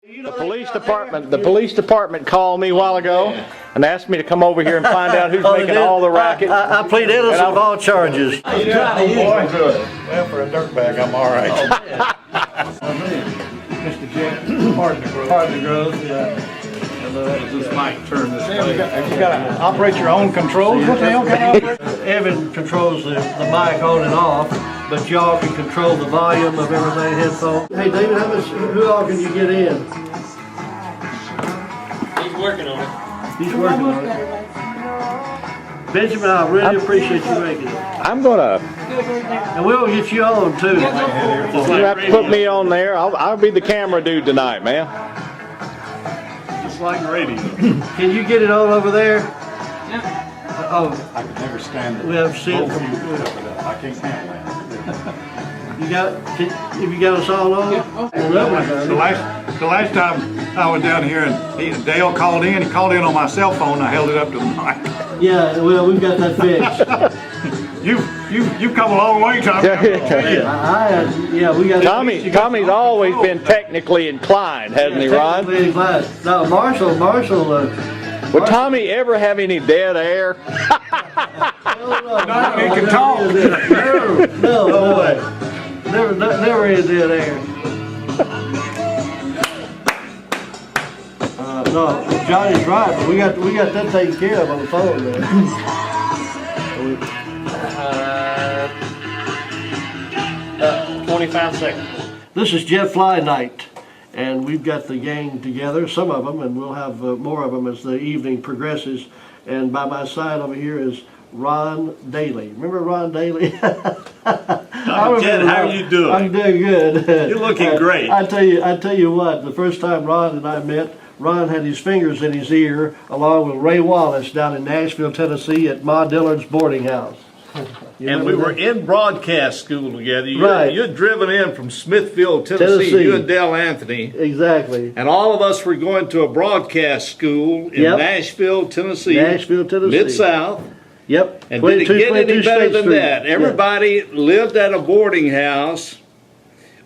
The police department called me a while ago and asked me to come over here and find out who's making all the racket. I plead innocent of all charges. Well, for a dirtbag, I'm all right. Mr. Jet, pardon the growth. Pardon the growth, yeah. This mic turn this way. Have you got to operate your own controls? What the hell kind of operate? Evan controls the mic on and off, but y'all can control the volume of everything, headphones. Hey David, who all can you get in? He's working on it. He's working on it. Benjamin, I really appreciate you making it. I'm gonna. And we'll get you on too. You have to put me on there. I'll be the camera dude tonight, man. Just like radio. Can you get it on over there? Yeah. Oh, I could never stand it. we have seen. I can't handle that. Have you got us all on? The last time I was down here and Dale called in, he called in on my cell phone, and I held it up to the mic. Yeah, well, we've got that fixed. You've come a long way, Tommy. We got. Tommy's always been technically inclined, hasn't he, Ron? Technically inclined. Now, Marshall. Would Tommy ever have any dead air? Not he can talk. No way. Never any dead air. No, Johnny's right, but we got that taken care of on the phone, man. 25 seconds. This is Jet Fly night, and we've got the gang together, some of them, and we'll have more of them as the evening progresses. And by my side over here is Ron Daly. Remember Ron Daly? Ted, how are you doing? I'm doing good. You're looking great. I tell you what, the first time Ron and I met, Ron had his fingers in his ear along with Ray Wallace down in Nashville, Tennessee at Ma Dillard's boarding house. And we were in broadcast school together. Right. You're driven in from Smithfield, Tennessee. You and Dale Anthony. Exactly. And all of us were going to a broadcast school in Nashville, Tennessee. Mid-South. Yep. And did it get any better than that? Everybody lived at a boarding house.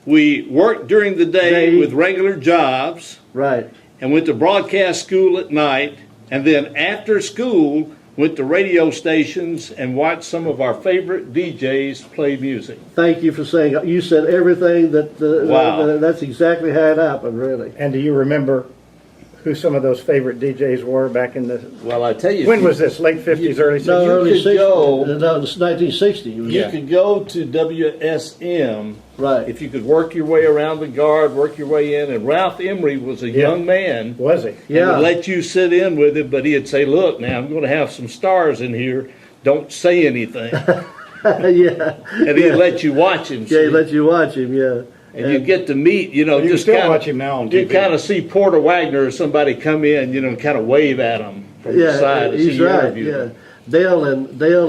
We worked during the day with regular jobs. Right. And went to broadcast school at night. And then after school, went to radio stations and watched some of our favorite DJs play music. Thank you for saying. You said everything that. That's exactly how it happened, really. And do you remember who some of those favorite DJs were back in the? Well, I tell you. When was this? Late 50s, early 60s? No, early 60s. No, it was 1960. You could go to WSM. Right. If you could work your way around the guard, work your way in, and Ralph Emery was a young man. Was he? Yeah. He'd let you sit in with him, but he'd say, "Look, now I'm going to have some stars in here. Don't say anything." Yeah. And he'd let you watch him. Yeah, he let you watch him. Yeah. And you get to meet, You just still kind of watch him now on TV. You kind of see Porter Wagner or somebody come in, kind of wave at him from the side to see you interview them. Dale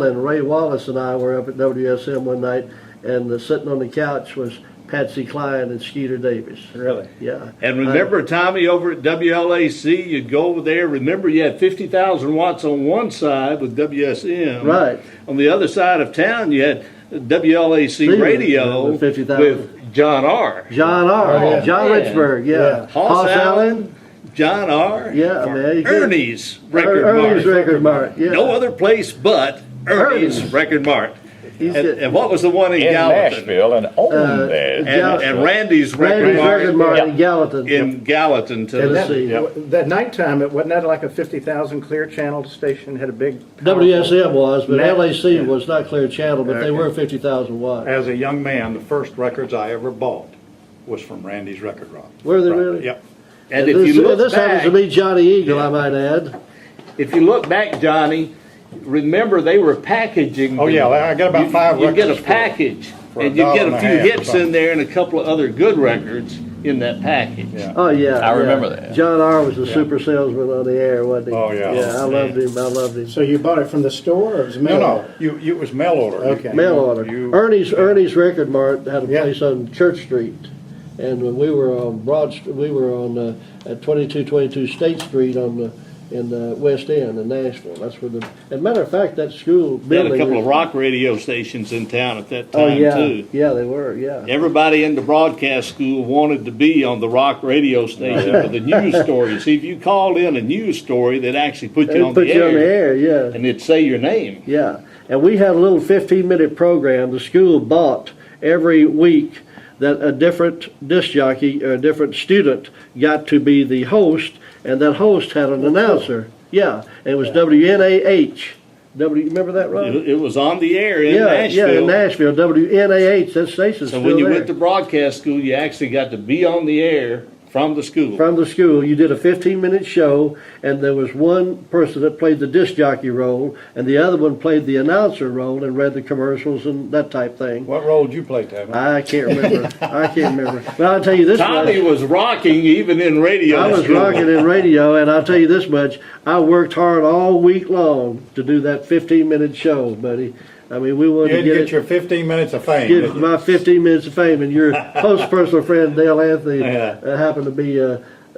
and Ray Wallace and I were up at WSM one night, and sitting on the couch was Patsy Cline and Skeeter Davis. Really? Yeah. And remember, Tommy, over at WLAC, you'd go over there. Remember, you had 50,000 watts on one side with WSM. Right. On the other side of town, you had WLAC radio with 50,000. John R. John R. Oh, John man. Richburg. Yeah. Hoss Allen, John R. Yeah, man. Ernie's Record Ernie's Mart. Record Mart. Yeah. No other place but Ernie's Record Mart. And what was the one in Gallatin? Nashville and owned there. And Randy's Record Mart in Gallatin. in Gallatin, Tennessee. That nighttime, wasn't that like a 50,000 clear channel station? Had a big. WSM was, but LAC was not clear channel, but they were 50,000 watts. As a young man, the first records I ever bought was from Randy's Record Rock. Were they really? Yep. And if you look this back, happens to be Johnny Eagle, I might add. If you look back, Johnny, remember they were packaging. Oh yeah, I got about 5 you records. You get a package, for and you get a $1.50 few hits in there and a couple of other good records in that package. Yeah. Oh yeah, I remember that. John R. was a super salesman on the air, wasn't he? Oh, yeah. Yeah, I loved him. So you bought it from the store, or it was mail? No, it was mail order. Okay. Mail order. Ernie's Record Mart had a place on Church Street, and when we were on at 2222 State Street on the in the West End in Nashville. That's where and matter of fact, that school They had building. a couple of rock radio stations in town at that Oh time yeah, too. yeah, they were. Yeah. Everybody in the broadcast school wanted to be on the rock radio station for the news story. See, if you called in a news story, they'd actually put you on Put the you on the air, air, yeah. and it'd say your name. Yeah, and we had a little 15-minute program. The school bought every week that a different disc jockey or a different student got to be the host, and that host had an announcer. Yeah, and it was WNAH. Remember that, Ron? It was on the air in Yeah, Nashville. in Nashville, WNAH. That station's So still when you there. went to broadcast school, you actually got to be on the air from the school. From the school, you did a 15-minute show, and there was one person that played the disc jockey role, and the other one played the announcer role and read the commercials and that type thing. What role did you play, Tommy? I can't remember. But I'll tell you this Tommy much. was rocking even in radio. I was school. rocking in radio, and I'll tell you this much. I worked hard all week long to do that 15-minute show, buddy. I mean, we You wanted had to to get get your 15 minutes of fame. get didn't you? my 15 minutes of fame, and your close personal friend Dale Anthony Yeah. happened to be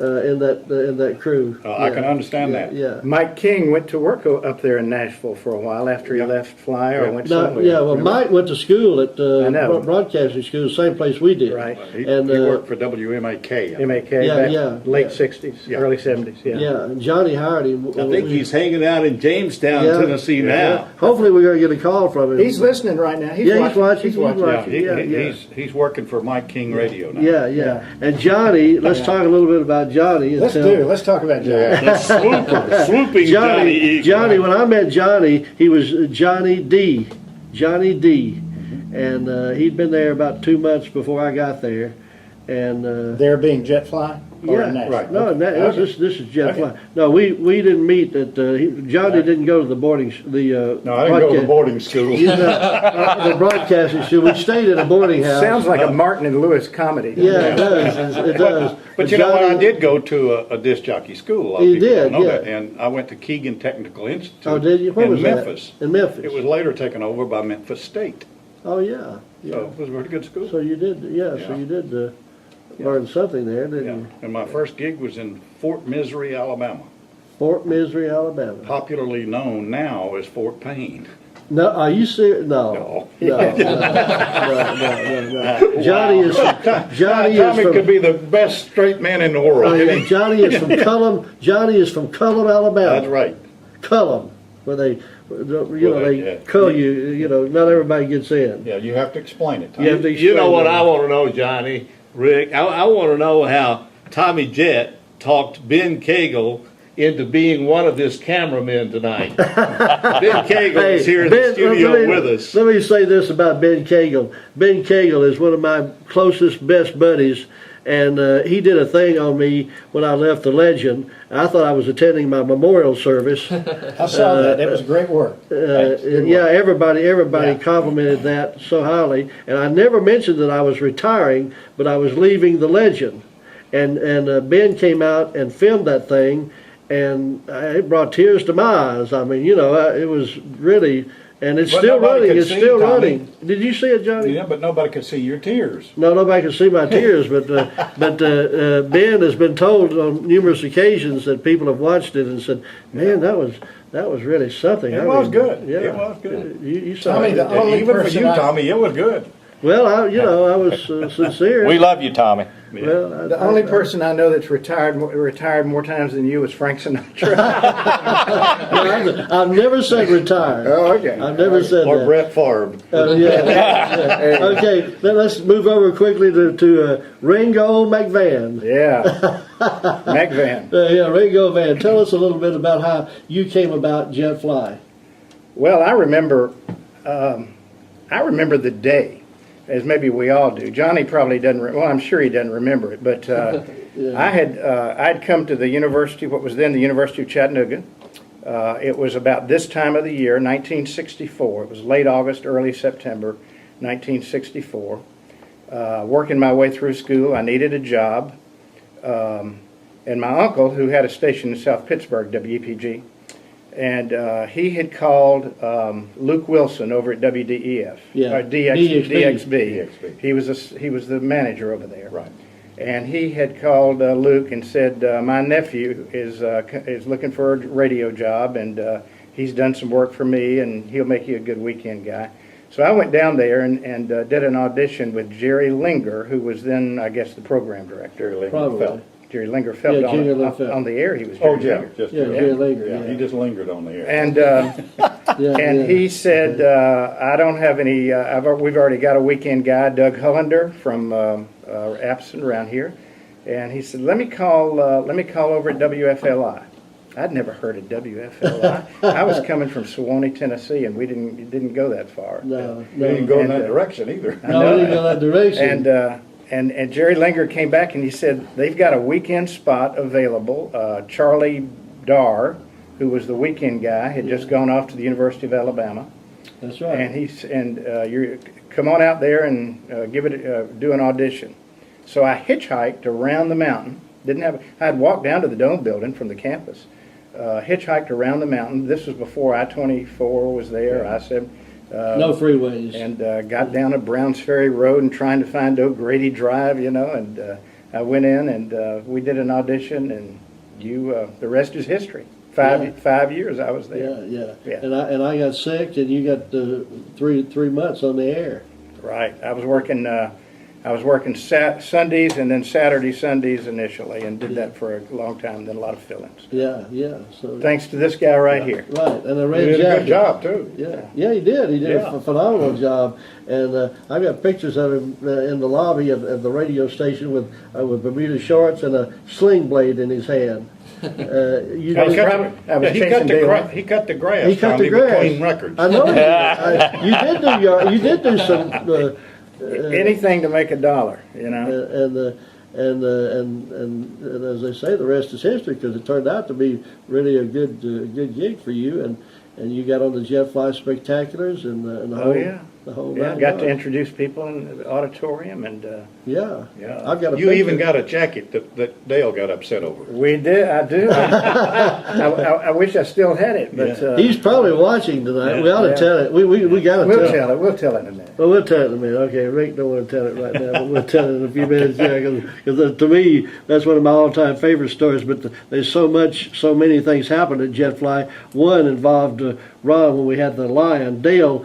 in that crew. Oh, I can understand that. Yeah. Mike King went to work up there in Nashville for a while after he left Fly or went No, somewhere. yeah, well, Remember? Mike went to school at know. broadcasting school, same place we did. Right. He And, worked for WMAK. MAK, Yeah, back yeah, late yeah. 60s, Yeah. early 70s, yeah. Yeah, and Johnny hired him. I think he's hanging out in Jamestown, Yeah. Tennessee Yeah. now. Hopefully, we're going to get a call from him. He's listening right now. He's Yeah, watching. he's watching. Yeah, Yeah. he's working for Mike King Radio now. Yeah. And Johnny, let's talk a little bit about Johnny. Let's talk about Johnny. The swooping Johnny Eagle. Johnny, when I met Johnny, he was Johnny D. And he'd been there about 2 months before I got there. And There being Jet Fly? Or in yeah, Nashville? right. no, this is Jeff. Okay. No, we didn't meet at. Johnny didn't go to the boarding. The No, I didn't go to boarding school. the broadcasting school. We stayed at a boarding house. Sounds like a Martin and Lewis comedy. Yeah, it does. It does. But you know what? Johnny- I did go to a disc jockey school. A lot of You people did, don't know yeah. that. And I went to Keegan Technical Institute. Oh, did you? Where in was Memphis. that? In Memphis. It was later taken over by Memphis State. Oh yeah. Yeah. So it was a very good school. So you did. Yeah. So Yeah. you did learn something there, didn't Yeah. you? And my first gig was in Fort Misery, Alabama, Fort Misery, Alabama. popularly known now as Fort Payne. No, are you serious? No. No. Johnny is Johnny is Tommy from. could be the best straight man in the world. Oh, couldn't yeah, he? Johnny is from Cullum. Johnny is from Cullum, Alabama. That's right. Cullum, where they, they yeah. cull you. You know, not everybody gets in. Yeah, you have to explain it, Tommy. You have to You know explain what that. I want to know, Johnny, Rick? I want to know how Tommy Jett talked Ben Cagle into being one of his cameramen tonight. Ben Cagle is here in the studio with us. Let me say this about Ben Cagle. Ben Cagle is one of my closest, best buddies, and he did a thing on me when I left the Legend. I thought I was attending my memorial service. I saw that. That was great work. Yeah, everybody Yeah. complimented that so highly, and I never mentioned that I was retiring, but I was leaving the Legend, and Ben came out and filmed that thing, and it brought tears to my eyes. I mean, it was really, and it's But still nobody running. could It's see, still Tommy. running. Did you see it, Johnny? Yeah, but nobody could see your tears. No, nobody can see my tears, but Ben has been told on numerous occasions that people have watched it and said, "Man, that was really something." It was good. Yeah, It was good. You saw Tommy, it. the only Even for person you, I- Tommy, it was good. Well, I was sincere. We love you, Tommy. Well, The only person I know that's retired more times than you is Frank Sinatra. I've never said retire. Oh, okay. I've never said Or that. Brett Favre. Yeah. Okay, then let's move over quickly to Ringo McVan. Yeah. McVan. Yeah, Ringo Van. Tell us a little bit about how you came about Jet Fly. Well, I remember the day, as maybe we all do. Johnny probably doesn't. Well, I'm sure he doesn't remember it. But I'd come to the university, what was then the University of Chattanooga. It was about this time of the year, 1964. It was late August, early September, 1964. Working my way through school, I needed a job, and my uncle, who had a station in South Pittsburgh, WEPG. And he had called Luke Wilson over at WDEF, Yeah. or DXB. DXB. He was the manager over there. Right. And he had called Luke and said, my nephew is looking for a radio job, and he's done some work for me, and he'll make you a good weekend guy. So I went down there and did an audition with Jerry Linger, who was then, I guess, the program director. Probably. Jerry Linger felt Yeah, Jerry Linger felt. on the air. He was Oh, Jerry yeah, Linger. just, Yeah, Jerry Linger, yeah. he just lingered on the air. And Yeah, and yeah. he said, I don't have any, we've already got a weekend guy, Doug Hullender from Appleton around here. And he said, let me call over at WFLI. I'd never heard of WFLI. I was coming from Sewanee, Tennessee, and we didn't go that far. No, We didn't go in And, that direction either. No, we didn't go that direction. And Jerry Linger came back and he said, they've got a weekend spot available. Charlie Darr, who was the weekend guy, had just gone off to the University of Alabama. That's right. And you come on out there and do an audition. So I hitchhiked around the mountain. I had walked down to the Dome building from the campus. Hitchhiked around the mountain. This was before I-24 was there. I said, No freeways. and got down to Browns Ferry Road and trying to find O'Grady Drive, and I went in and we did an audition, and the rest is history. 5 years I was there. Yeah. Yeah. And I got sick, and you got 3 months on the air. Right. I was working Sundays and then Sundays initially, and did that for a long time. Then a lot of fill-ins. Yeah. So Thanks to this guy right here. right, and a You red did a jacket. good job, too. Yeah, he did. He did Yeah. a phenomenal job, and I got pictures of him in the lobby of the radio station with Bermuda shorts and a sling blade in his hand. He cut chasing Dale. he cut the grass, He cut the Tommy, grass. between records. I know you did do some, Anything to make $1, and as they say, the rest is history, because it turned out to be really a good gig for you, and you got on the Jet Fly Spectaculars and the whole. Oh yeah. The whole Yeah, nine got to yards. introduce people in the auditorium, and Yeah. Yeah. I've got a You picture. even got a jacket that Dale got upset over. we did. I do. I wish I still had it, but He's probably watching tonight. We ought to Yeah. tell it. We got to we'll tell it. tell it. We'll tell it in a minute. Well, we'll tell it in a minute. Okay, Rick don't want to tell it right now, but we'll tell it in a few minutes. Yeah, because to me, that's one of my all-time favorite stories. But there's so many things happened at Jetfly. One involved Ron when we had the lion. Dale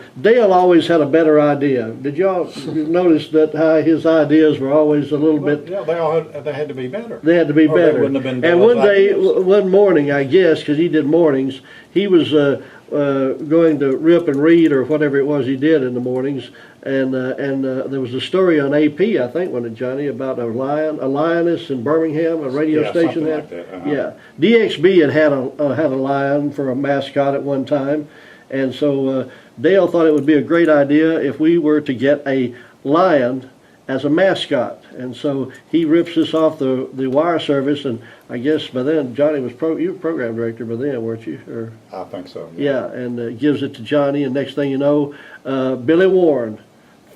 always had a better idea. Did y'all notice that how his ideas were always a little bit? Yeah, they had to be better. They had to be Or they better. wouldn't have been And Dale's one day, ideas. one morning, I guess, because he did mornings, he was going to rip and read or whatever it was he did in the mornings, and there was a story on AP, I think, wasn't it, Johnny, about a lioness in Birmingham, a radio Yeah, station something there. like that, uh-huh. Yeah, DXB had a lion for a mascot at one time, and so Dale thought it would be a great idea if we were to get a lion as a mascot, and so he rips this off the wire service, and I guess by then Johnny was you were program director by then, weren't you? Or I think so. yeah, and gives it to Johnny, and next thing you know, Billy Warren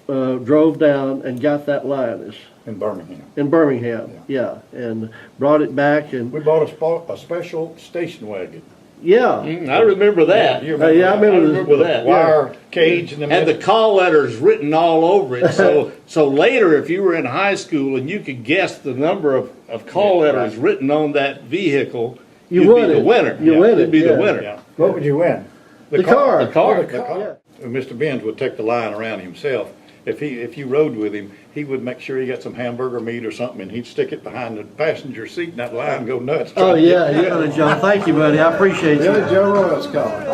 drove down and got that lioness In Birmingham. in Birmingham, yeah, and brought it back, and We bought a special station wagon. yeah, I remember that. You yeah, I remember with that, a wire cage in the Had middle. the call letters written all over it. So later, if you were in high school and you could guess the number of call letters written on that vehicle, You you'd won be the it. winner. You win You'd it, be yeah. the winner. Yeah. What would you win? the car, The car. yeah. Mr. Benz would take the line around himself. If you rode with him, he would make sure he got some hamburger meat or something, and he'd stick it behind the passenger seat, and that line would go nuts. Oh yeah, Joe. Thank you, buddy. I appreciate you. Billy Joe Royals calling.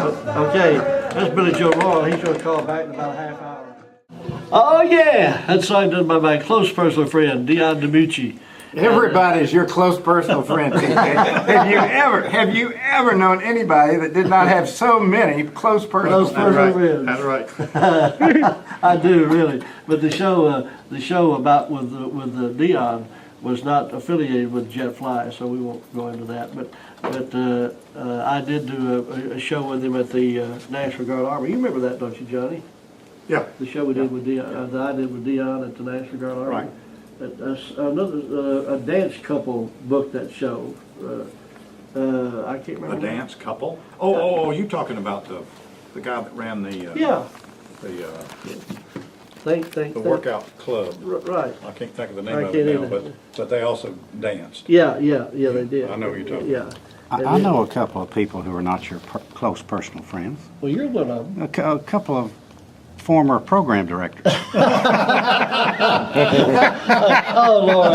Okay, that's Billy Joe Royal. He's going to call back in about a half hour. Oh yeah, that's signed done by my close personal friend Dion DiMucci. Everybody's your close personal friend. Have you ever known anybody that did not have so many close personal Close personal friends. That's right. I do really, but the show about with Dion was not affiliated with Jetfly, so we won't go into that. But I did do a show with him at the National Guard Army. You remember that, don't you, Johnny? Yeah. The show we did with Dion, that I did with Dion at the National Guard Army. Right. A dance couple booked that show. I can't remember. A dance couple? Oh, you talking about the guy that ran the Yeah. think. The workout club. Right. I can't think of the I name of can't it now, either. but they also danced. Yeah, they did. I know what you're talking Yeah. I know a couple of people who are not your close personal friends. Well, you're one of them. A couple of former program directors. Oh, Lord.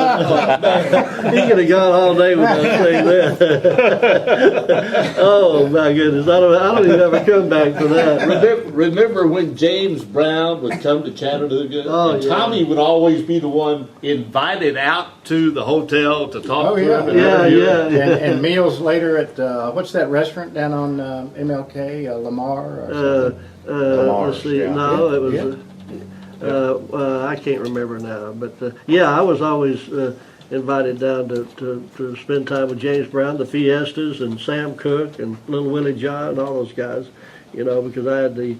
He could have gone all day without saying that. Oh, my goodness. I don't even have a comeback for that. Remember when James Brown would come to Chattanooga? Oh, and yeah. Tommy would always be the one invited out to the hotel to talk Oh, to yeah. him. and Yeah, interview yeah. him. And meals later at, what's that restaurant down on MLK, Lamar or something? Let's see. yeah. No, it was. Yeah. I can't remember now, but yeah, I was always invited down to spend time with James Brown, the Fiestas, and Sam Cooke, and Little Willie John, and all those guys. You know, because I had the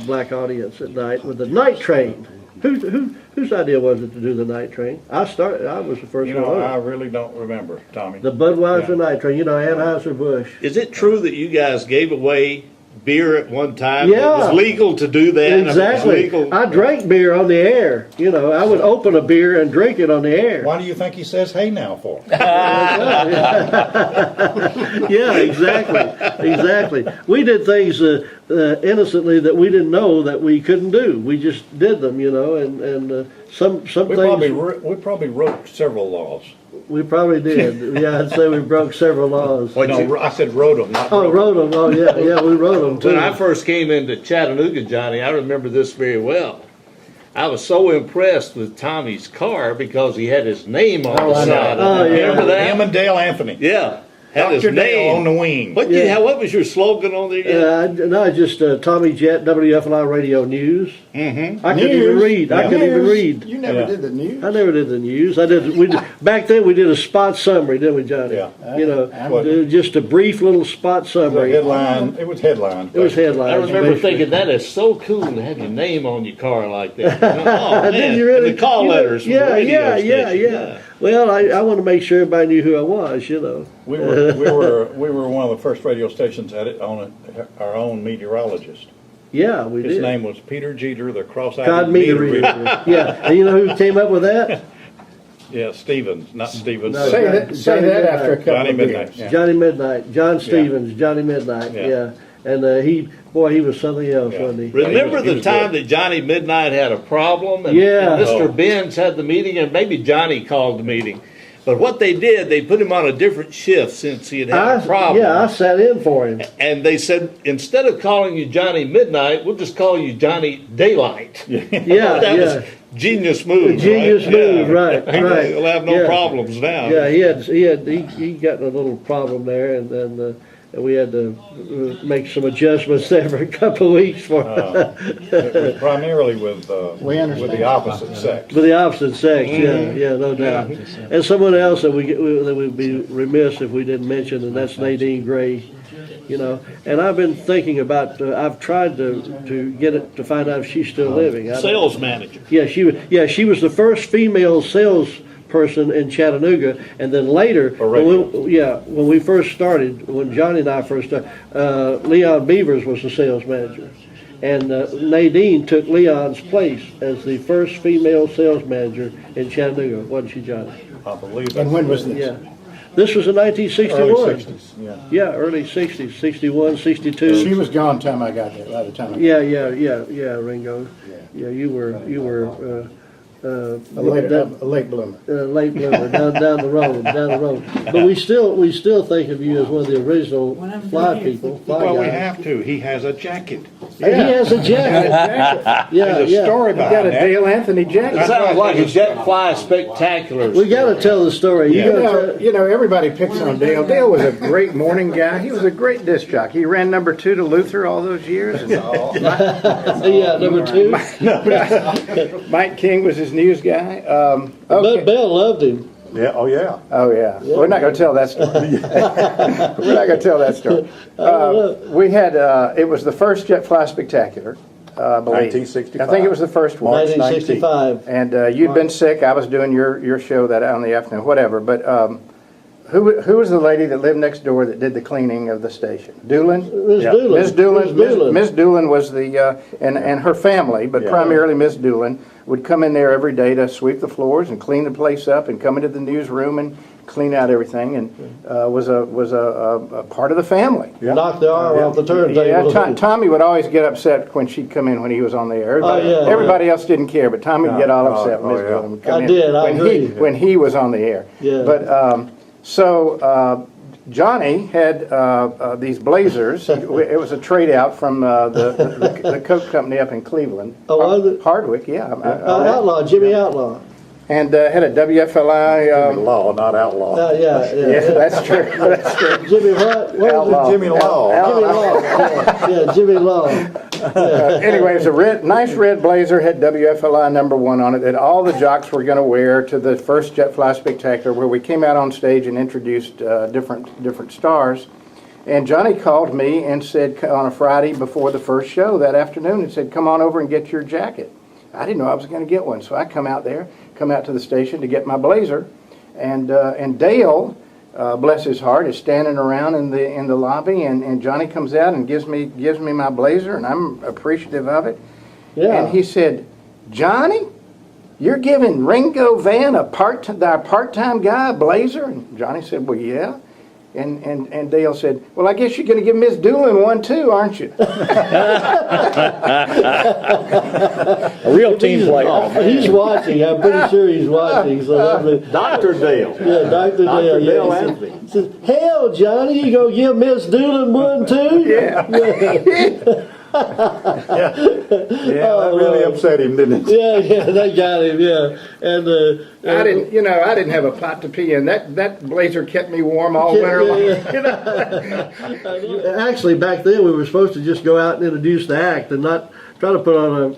black audience at night with the night train. Whose idea was it to do the night train? I was the first You one. know, on it. I really don't remember, Tommy. The Budweiser Yeah. night train. You know, Anheuser-Busch. Is it true that you guys gave away beer at one time? Yeah. It was legal to do that. It was Exactly. legal. I drank beer on the air. You know, I would open a beer and drink it on the air. Why do you think he says hey now for? Yeah, exactly. We did things innocently that we didn't know that we couldn't do. We just did them, you know, and some We things probably wrote several laws. we probably did. Yeah, I'd say we broke several laws. No, I said wrote them, not Oh, wrote 'em. wrote them. Oh, yeah, we wrote them too. When I first came into Chattanooga, Johnny, I remember this very well. I was so impressed with Tommy's car because he had his name on the I know. side. Oh, yeah. Remember that? Him and Dale Anthony. Yeah, had his Dr. Dale on name. the wing. What Yeah. what was your slogan on there? again? No, just Tommy Jet, WFLI Radio News. Mm-hmm. I couldn't even read. I couldn't even read. You never Yeah. did the news? I never did the news. Back then we did a spot summary, didn't we, Johnny? Yeah. You know, What? just a brief little spot The summary. headline, it was headline. It was headlines. I remember basically. thinking that is so cool to have your name on your car like that. Oh, man. Did you really? And the call You know, letters. From the radio station. Well, I want to make sure everybody knew who I was. You know. We were one of the first radio stations at it on our own meteorologist. Yeah, we His did. name was Peter Jeter, the cross-eyed Cod meter reader. Yeah, and you know who came up with that? Yeah, Stevens, not Stevens. No, Say but that Johnny after a Midnight. couple Johnny of Midnight. beers. Yeah. Johnny Midnight, John Stevens, Johnny Midnight. Yeah. Yeah, and he was something else, Yeah. wasn't he? Remember he the was time good. that Johnny Midnight had a problem? And, Yeah. and Mr. Oh. Benz had the meeting, and maybe Johnny called the meeting. But what they did, they put him on a different shift since he had had a problem. Yeah, I sat in for him. And they said, instead of calling you Johnny Midnight, we'll just call you Johnny Daylight. Yeah, That was yeah. genius move. Genius right? move, Yeah. right, right. He'll have no Yeah. problems now. Yeah, he got a little problem there, and then we had to make some adjustments there for a couple of weeks for It was primarily with the opposite sex. for the opposite sex. Yeah, no doubt. And someone else that we'd be remiss if we didn't mention, and that's Nadine Gray. You know, and I've been thinking about. I've tried to get it to find out if she's still living. I don't- Sales manager. Yeah, she was the first female salesperson in Chattanooga, and then later, when we first started, when Johnny and I first started, Leon Beavers was the sales manager, and Nadine took Leon's place as the first female sales manager in Chattanooga, wasn't she, Johnny? I believe And when was this? Yeah. This was in 1961. Early 60s, yeah. Yeah, early 60s, 61, 62. She was gone time I got there, by the time I Yeah, Ringo. Yeah, you were a late bloomer. late bloomer down the road. But we still think of you as one of the original fly people. Fly Well, we guys. have to. He has a jacket. And he has a jacket. Yeah, There's a story You got behind a that. Dale Anthony jacket. Sounds like a jet fly spectacular. We got to tell the story. You know, everybody picks on Dale. Dale was a great morning guy. He was a great disc jockey. He ran number 2 to Luther all those years. And Yeah, number 2. Mike King was his news guy. But Okay. Bell loved him. Yeah, oh yeah. Oh yeah. We're not going to tell that story. We're not going to tell that story. We had. It was the first Jet Fly Spectacular. I believe. 1965. I think it was the first one. March 1965. And you'd been sick. I was doing your show that on the afternoon, whatever. But who was the lady that lived next door that did the cleaning of the station? Doolin? Miss Yeah. Doolin. Miss Doolin. Miss Doolin. Miss Doolin was the, and her family, but Yeah. primarily Miss Doolin, would come in there every day to sweep the floors and clean the place up and come into the newsroom and clean out everything, and was a part of the family. Knocked the arm off the turntable. Yeah, Tommy would always get upset when she'd come in when he was on the air. yeah. Everybody else didn't care, but Tommy would get all upset when Miss yeah. Doolin would come I in. did, I when agree. when he was on the air. Yeah. But Johnny had these blazers. It was a trade out from the Coke company up in Cleveland. Oh, was it? Hardwick, yeah. Outlaw, Jimmy Outlaw. And had a WFLI. Law, not outlaw. Yeah. Yeah, that's true. That's true. Jimmy what? What was Outlaw. it? Jimmy Law. Jimmy Law. Yeah, Jimmy Law. Anyway, it was a nice red blazer, had WFLI #1 on it, that all the jocks were going to wear to the first Jet Fly Spectacular, where we came out on stage and introduced different stars. And Johnny called me and said on a Friday before the first show that afternoon, and said, "Come on over and get your jacket." I didn't know I was going to get one, so I come out to the station to get my blazer, and Dale, bless his heart, is standing around in the lobby, and Johnny comes out and gives me my blazer, and I'm appreciative of it. Yeah. And he said, "Johnny, you're giving Ringo Van, our part-time guy, a blazer?" And Johnny said, "Well, yeah." And Dale said, "Well, I guess you're going to give Miss Doolin one too, aren't you?" A real team player. He's watching. I'm pretty sure he's watching. So Dr. Dale. yeah, Dr. Dale. Yeah, Dale he Anthony. says, "Hell, Johnny, you gonna give Miss Doolin one too?" Yeah. Yeah, that really upset him, didn't it? Yeah, they got him. Yeah, and I didn't have a pot to pee in. That blazer kept me warm all winter long. Actually, back then we were supposed to just go out and introduce the act and not try to put on our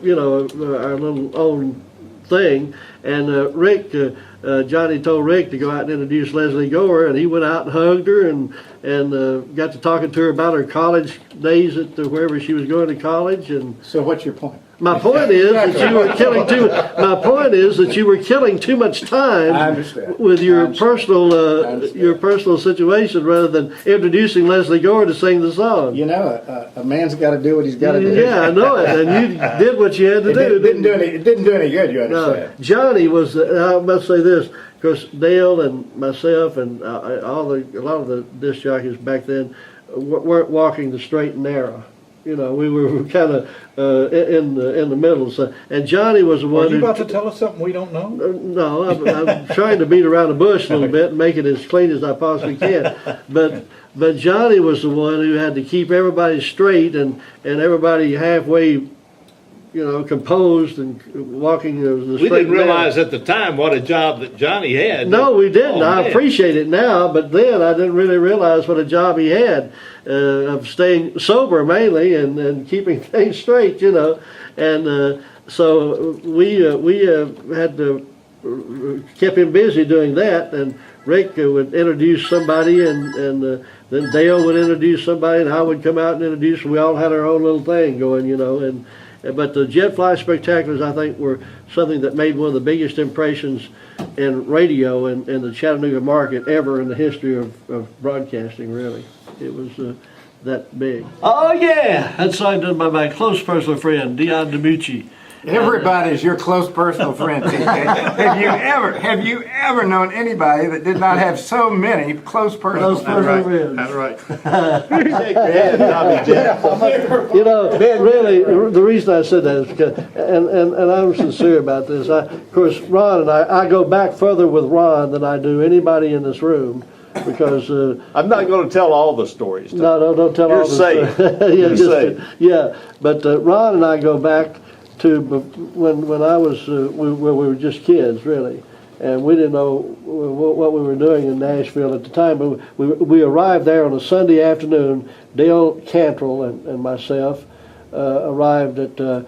little own thing. And Rick, Johnny told Rick to go out and introduce Leslie Gore, and he went out and hugged her and got to talking to her about her college days at wherever she was going to college. And So what's your point? my point is that you were killing too. My point is that you were killing too much time I understand. with I your understand. your personal situation rather than introducing Leslie Gore to sing the song. You know, a man's got to do what he's got to do. Yeah, I know it, and you did what you had to do. It didn't do any good. You No, understand? Johnny was. I must say this, because Dale and myself and a lot of the disc jockeys back then weren't walking the straight and narrow. You know, we were kind of in the middle. So, and Johnny was the one. Are you who, about to tell us something we don't know? No, I'm trying to beat around the bush a little bit and make it as clean as I possibly can. But Johnny was the one who had to keep everybody straight and everybody halfway, composed and walking the straight. We didn't and narrow. realize at the time what a job that Johnny had. No, we didn't. Oh, I man. appreciate it now, but then I didn't really realize what a job he had of staying sober mainly and keeping things straight, And so we had to kept him busy doing that. And Rick would introduce somebody, and then Dale would introduce somebody, and I would come out and introduce. We all had our own little thing going, But the Jet Fly Spectaculars, I think, were something that made one of the biggest impressions in radio and in the Chattanooga market ever in the history of broadcasting, really. It was that big. Oh, yeah! That's signed done by my close personal friend, Dion DiMucci. Everybody's your close personal friend, TJ. Have you ever known anybody that did not have so many close personal Close friends? personal friends. That's right. Really, the reason I said that is because, and I'm sincere about this. Of course, Ron and I go back further with Ron than I do anybody in this room, because I'm not going to tell all the stories. no, don't tell You're all this. safe. You're safe. Yeah, but Ron and I go back to when I was we were just kids, really. And we didn't know what we were doing in Nashville at the time, but we arrived there on a Sunday afternoon. Dale Cantrell and myself arrived at the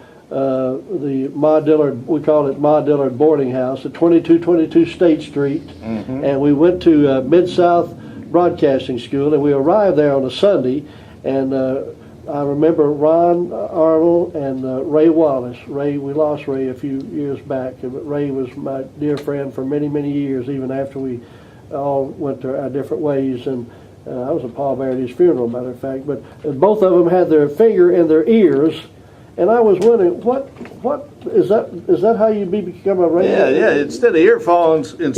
Ma Dillard, we called it Ma Dillard Boarding House at 2222 State Street. Mm-hmm. And we went to Mid-South Broadcasting School, and we arrived there on a Sunday. And I remember Ron Arnold and Ray Wallace. We lost Ray a few years back, but Ray was my dear friend for many, many years, even after we all went our different ways, and I was a pallbearer at his funeral, matter of fact. But both of them had their finger in their ears, and I was wondering, what is that? Is that how you become a radio? Yeah. Instead of earphones, explain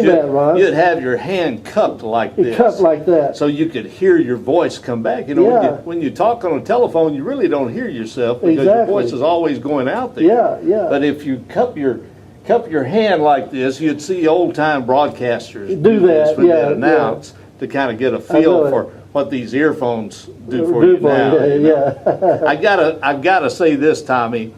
that, Ron. you'd have your hand cupped like this. Cupped like that. So you could hear your voice come back. You know, Yeah. when you talk on a telephone, you really don't hear yourself because your Exactly. voice is always going out there. Yeah. But if you cup your hand like this, you'd see old-time broadcasters Do this that, when yeah, they announce to kind of get a know feel it. for what these earphones do for you now. you know. Yeah. I gotta say this, Tommy.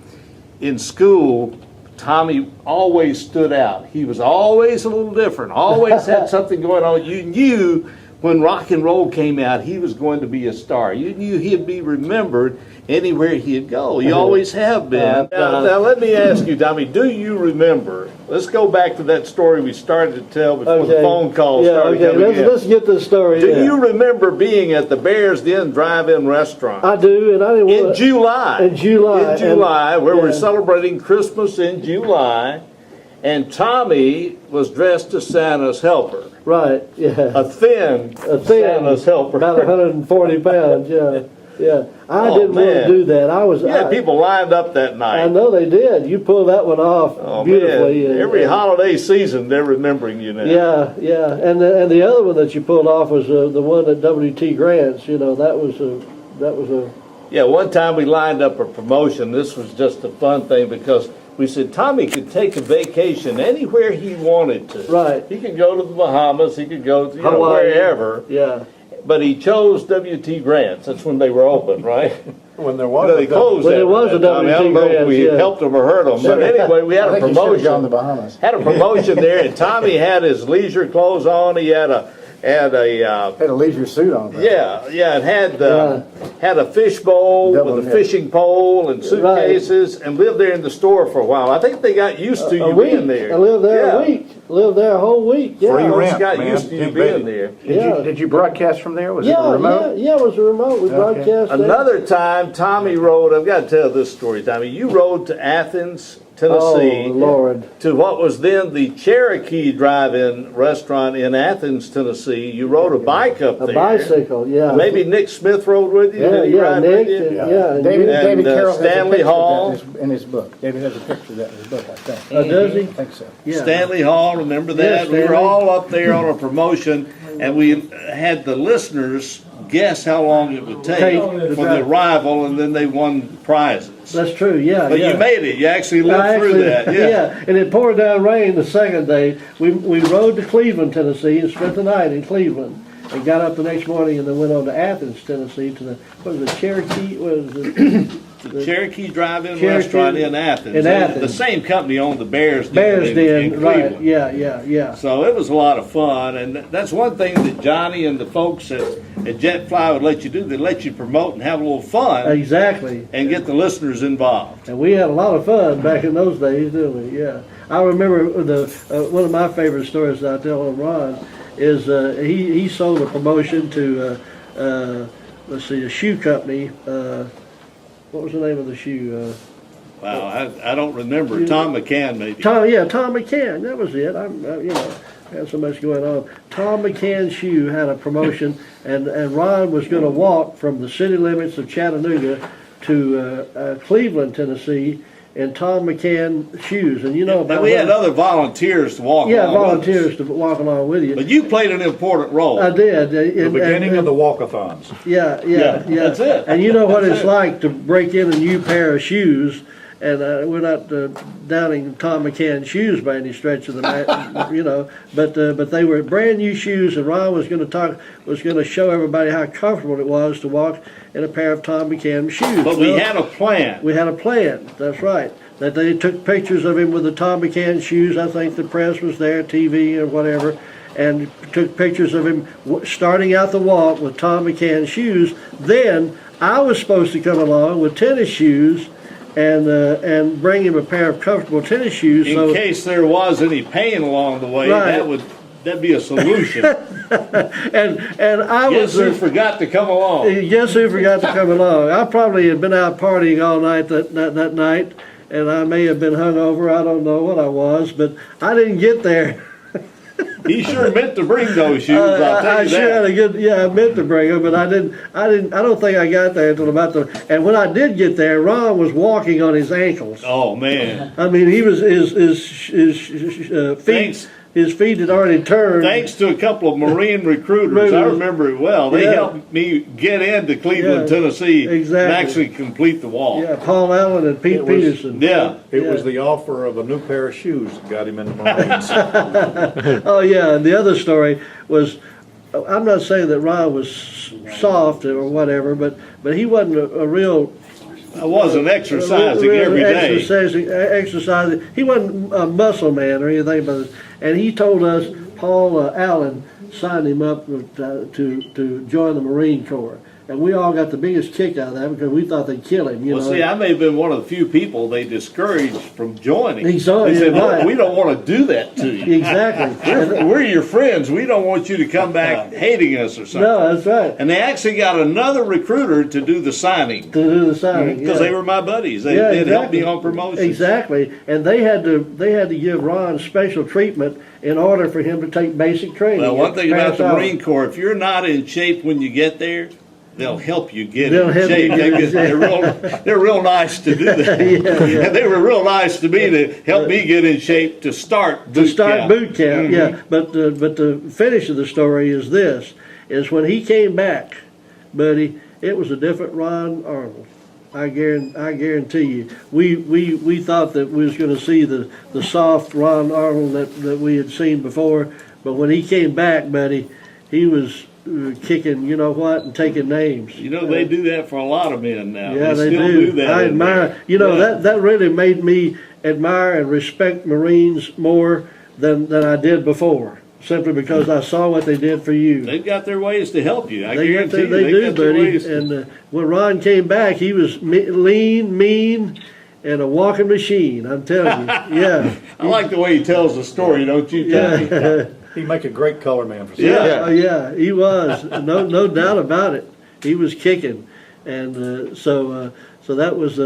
In school, Tommy always stood out. He was always a little different. Always had something going on. You knew when rock and roll came out, he was going to be a star. You knew he'd be remembered anywhere he'd go. You always have been. Now let me ask you, Tommy, do you remember? Let's go back to that story we started to tell before the phone call started coming in. Let's get this story. Do you remember being at the Bears Den Drive-In Restaurant? I do, and I didn't In want July. In July. Where we're Yeah. celebrating Christmas in July, and Tommy was dressed as Santa's helper. Right, yeah. A thin Santa's helper. About 140 pounds, yeah. I Oh, didn't want man. to do that. You had people lined up that night. I know they did. You pulled that one off Oh, beautifully. man. Every holiday season, they're remembering you now. Yeah. And the other one that you pulled off was the one at W.T. Grant's. You know, that was a. Yeah, one time we lined up a promotion. This was just a fun thing because we said Tommy could take a vacation anywhere he wanted to. Right. He could go to the Bahamas. He could go to Hawaii. wherever. Yeah. But he chose W.T. Grant's. That's when they were open, right? When there You was know, they closed When that. there was a that time. I don't know if W.T. we Grant's, yeah. helped them or hurt them. But anyway, we had a promotion. the Bahamas. Had a promotion there, and Tommy had his leisure clothes on. He had a Had a leisure suit on. Right? it had a fish bowl Double with a net. fishing pole and suitcases, and lived there in the store for a while. I think they got used to A you week. being there. I lived there Yeah. a week. Lived there a whole week. Yeah. Free Folks rent, got man. used to you You being bet. there. Yeah. Did you broadcast from there? Was it Yeah, remote? yeah, it was a remote. We broadcast there. Another time, Tommy rode. I've got to tell this story, Tommy. You rode to Athens, Tennessee. Oh, Lord. To what was then the Cherokee Drive-In restaurant in Athens, Tennessee. You rode a bike up A there. bicycle, yeah. Maybe Nick Smith rode with you. Yeah, Did he ride Nick, with you? and, and David, you- And, David Carroll has Stanley a picture Hall. of that in his book. David has a picture of that in his book, I think. does he? I think so. Yeah. Stanley Hall, remember that? Yeah, We were Stanley. all up there on a promotion, and we had the listeners guess how long it would take for the arrival, and then they won prizes. That's true, yeah. But yeah. you made it. You actually lived through that. Yeah. And it poured down rain the second day. We rode to Cleveland, Tennessee, and spent the night in Cleveland. And got up the next morning and then went on to Athens, Tennessee, to the Cherokee, what was it? The Cherokee Drive-In Cherokee- restaurant in Athens. in Athens. The same company owned the Bears Den Bears in Den, right, Cleveland. yeah. So it was a lot of fun, and that's one thing that Johnny and the folks at JetFly would let you do. They let you promote and have a little fun Exactly. and get the listeners involved. And we had a lot of fun back in those days, didn't we? Yeah. I remember one of my favorite stories that I tell on Ron is he sold a promotion to let's see, a shoe company. What was the name of the shoe? Wow, I don't remember. Tom McCann, maybe. Tom McCann. That was it. Had so much going on. Tom McCann Shoe had a promotion, and Ron was going to walk from the city limits of Chattanooga to Cleveland, Tennessee, in Tom McCann shoes. And you know about But we had other volunteers to walk yeah, along with us. volunteers to walk along with you. But you played an important role. I did. The beginning of the walkathons. Yeah. That's it. And you know what it's like to break in a new pair of shoes. And we're not downing Tom McCann shoes by any stretch of the night, but they were brand new shoes, and Ron was going to show everybody how comfortable it was to walk in a pair of Tom McCann shoes. But we had a plan. We had a plan. That's right. That they took pictures of him with the Tom McCann shoes. I think the press was there, TV or whatever, and took pictures of him starting out the walk with Tom McCann shoes. Then I was supposed to come along with tennis shoes and bring him a pair of comfortable tennis shoes. In case there was any pain along the way, Right. that'd be a solution. and I Guess was who forgot to come along? guess who forgot to come along? I probably had been out partying all night that night, and I may have been hungover. I don't know what I was, but I didn't get there. He sure meant to bring those shoes, I'll tell I you sure had that. a good, yeah, I meant to bring them, but I don't think I got there until about and when I did get there, Ron was walking on his ankles. Oh, man. I mean, he was, his feet, Thanks. his feet had already turned. Thanks to a couple of Marine recruiters, I remember it well. They Yeah. helped me get into Cleveland, Yeah, Tennessee, exactly. and actually complete the walk. Yeah, Paul Allen and Pete It was- Peterson. Yeah. It was Yeah. the offer of a new pair of shoes that got him in the Marines. Oh yeah, and the other story was, I'm not saying that Ron was soft or whatever, but he wasn't a real I wasn't exercising every day. Exercising. He wasn't a muscle man or anything, but and he told us Paul Allen signed him up to join the Marine Corps, and we all got the biggest kick out of that because we thought they'd kill him. You Well, know. see, I may have been one of the few people they discouraged from joining. He saw it, They said, yeah, "Look, right. we don't want to do that to you. Exactly. We're your friends. We don't want you to come back hating us or something." No, that's right. And they actually got another recruiter to do the signing To do the signing because yeah. they were my buddies. They Yeah, did help me exactly. on promotions. Exactly, and they had to give Ron special treatment in order for him to take basic training. Well, one thing about Pass the out. Marine Corps, if you're not in shape when you get there, they'll help you get They'll in help you shape. get in shape. They're real nice to do that. Yeah. And they were real nice to me to help me get in shape to start boot To start camp. boot camp, yeah. But the finish of the story is this: is when he came back, buddy, it was a different Ron Arnold. I guarantee you. We thought that we was going to see the soft Ron Arnold that we had seen before, but when he came back, buddy, he was kicking, you know what, and taking names. You know, they do that for a lot of men now. Yeah, they still do. that. I in admire. there. You know, Yeah. that really made me admire and respect Marines more than I did before. Simply because I saw what they did for you. They've got their ways to help you. I They guarantee you. do, They've got their buddy. ways to- And when Ron came back, he was lean, mean, and a walking machine. I'm telling you. Yeah. I like the way he tells the story, don't you, Tommy? Yeah. He'd make a great color man for Yeah. something. Oh, yeah, he was. No doubt about it. He was kicking, and so that was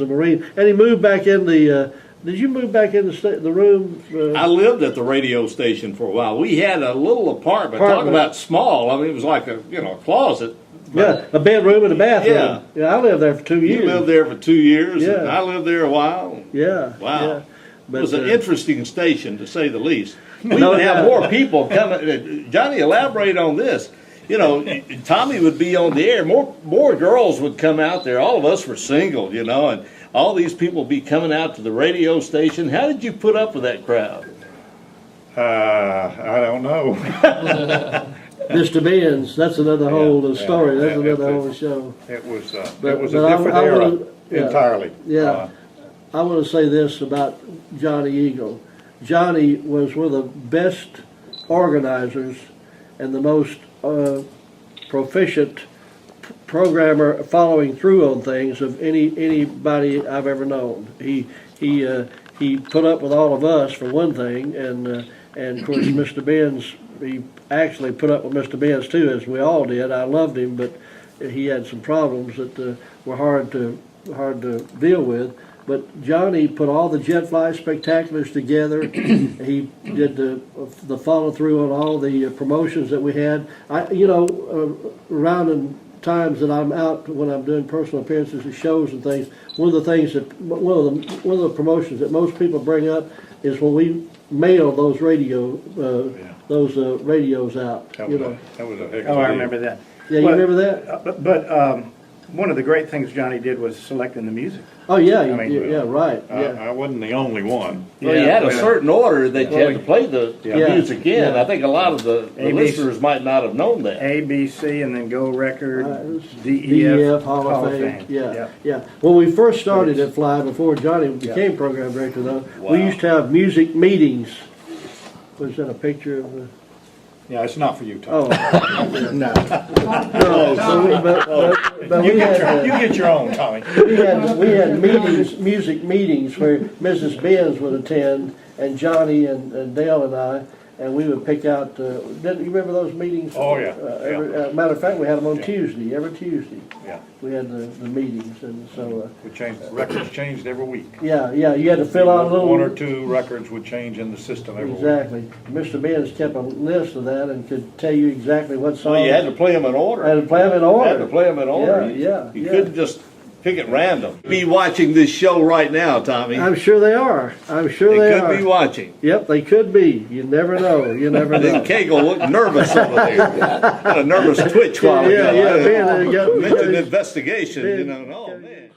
a Marine. And he moved back in the. Did you move back in the room? I lived at the radio station for a while. We had a little apartment. Talk Apartment. about small. I mean, it was like a closet. Yeah, a bedroom and a bathroom. Yeah. I lived there for 2 years. You lived there for 2 years, and Yeah. I lived there a while. Yeah. Wow. Yeah. It was an interesting station, to say the least. We No would have doubt. more people coming. Johnny, elaborate on this. You know, Tommy would be on the air. More girls would come out there. All of us were single, you know, and all these people would be coming out to the radio station. How did you put up with that crowd? I don't know. Mr. Benz, that's another whole yeah, story. That's yeah, another it- whole show. It was But- it was but a I- different I era wanna- yeah. entirely. Yeah. I want to say this about Johnny Eagle. Johnny was one of the best organizers and the most proficient programmer following through on things of anybody I've ever known. He put up with all of us for one thing, and of course Mr. Benz, he actually put up with Mr. Benz too, as we all did. I loved him, but he had some problems that were hard to deal with. But Johnny put all the jet fly spectaculars together. He did the follow through on all the promotions that we had. Around in times that I'm out when I'm doing personal appearances at shows and things, one of the promotions that most people bring up is when we mail those radios out. That You was, know. that was a heck of a Oh, I deal. remember that. Yeah, you But- remember that? But one of the great things Johnny did was selecting the music. Oh yeah, I mean, yeah, right. Yeah. I wasn't the only one. Well, you had a well, certain order that you had to play the Yeah. music in. Yeah. I think a lot of the ABC. listeners might not have known that. A, B, C, and then Go Record, D, E, DEF, F, Hall of Fame. Yeah, Yep. yeah. When we first started at Fly, before Johnny became program director, though, we Wow. used to have music meetings. Was that a picture of the? Yeah, it's not for you, Tom. Oh, No. no. So we, but You we get had you get your own, Tommy. we had meetings, music meetings where Mrs. Benz would attend, and Johnny and Dale and I, and we would pick out, didn't you remember those meetings? Oh, yeah, Matter of fact, we had them on Tuesday, every Tuesday. Yeah. We had the meetings, and so, We changed, records changed every week. yeah, you had to fill out a little. One or two records would change in the system every week. Exactly. Mr. Benz kept a list of that and could tell you exactly what song. Well, you had to play them in order. Had to play them in order. Had to play them in order. Yeah, You yeah. couldn't just pick it random. Be watching this show right now, Tommy. I'm sure they are. I'm sure They they could are. be watching. Yep, they could be. You never know. You never I think know. Cagle looked nervous over there. Had a nervous twitch while ago. Yeah, Ben, you got- Mentioned investigation, Ben- you know. Oh, man.